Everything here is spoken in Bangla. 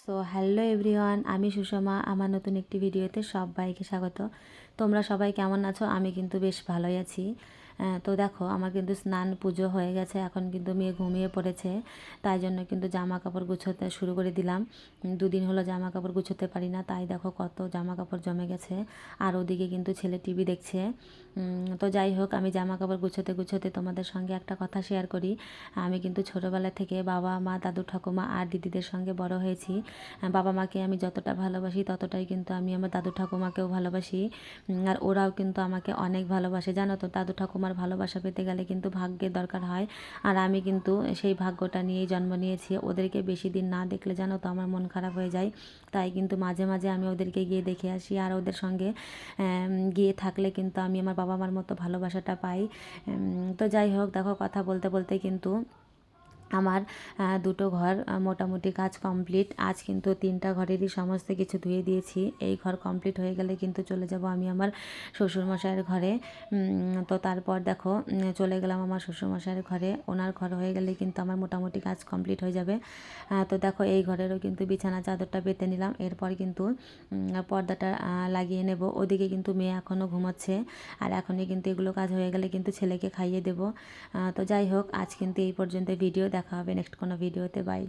সো হ্যালো এভরিওয়ান, আমি সুষমা। আমার নতুন একটি ভিডিওতে সবাইকে স্বাগত। তোমরা সবাই কেমন আছো? আমি কিন্তু বেশ ভালোই আছি। তো দেখো, আমার কিন্তু স্নান পুজো হয়ে গেছে, এখন কিন্তু মেয়ে ঘুমিয়ে পড়েছে। তাই জন্য কিন্তু জামা কাপড় গুছোতে শুরু করে দিলাম। দুদিন হলো জামা কাপড় গুছোতে পারি না, তাই দেখো কত জামা কাপড় জমে গেছে। আর ওদিকে কিন্তু ছেলে টিভি দেখছে। তো যাই হোক, আমি জামা কাপড় গুছোতে গুছোতে তোমাদের সঙ্গে একটা কথা শেয়ার করি। আমি কিন্তু ছোটোবেলা থেকে বাবা মা দাদু ঠাকুমা আর দিদিদের সঙ্গে বড় হয়েছি। বাবা মাকে আমি যতটা ভালোবাসি ততটাই কিন্তু আমি আমার দাদু ঠাকুমাকেও ভালোবাসি। আর ওরাও কিন্তু আমাকে অনেক ভালোবাসে, জানো তো। দাদু ঠাকুমার ভালোবাসা পেতে গেলে কিন্তু ভাগ্যের দরকার হয়। আর আমি কিন্তু সেই ভাগ্যটা নিয়েই জন্ম নিয়েছি। ওদেরকে বেশি দিন না দেখলে, জানো তো, আমার মন খারাপ হয়ে যায়। তাই কিন্তু মাঝে মাঝে আমি ওদেরকে গিয়ে দেখে আসি, আর ওদের সঙ্গে গিয়ে থাকলে কিন্তু আমি আমার বাবা মার মতো ভালোবাসাটা পাই। তো যাই হোক, দেখো, কথা বলতে বলতে কিন্তু আমার দুটো ঘর মোটামুটি কাজ কমপ্লিট। আজ কিন্তু 3টা ঘরেরই সমস্ত কিছু ধুয়ে দিয়েছি। এই ঘর কমপ্লিট হয়ে গেলে কিন্তু চলে যাব আমি আমার শ্বশুরমশাইয়ের ঘরে। তো তারপর দেখো, চলে গেলাম আমার শ্বশুরমশাইয়ের ঘরে। ওনার ঘর হয়ে গেলে কিন্তু আমার মোটামুটি কাজ কমপ্লিট হয়ে যাবে। তো দেখো, এই ঘরেরও কিন্তু বিছানা চাদরটা পেতে নিলাম। এরপর কিন্তু পর্দাটা লাগিয়ে নেব। ওদিকে কিন্তু মেয়ে এখনও ঘুমাচ্ছে। আর এখনই কিন্তু এগুলো কাজ হয়ে গেলে কিন্তু ছেলেকে খাইয়ে দেবো। তো যাই হোক, আজ কিন্তু এই পর্যন্ত ভিডিও। দেখা হবে নেক্সট কোনো ভিডিওতে। বাই।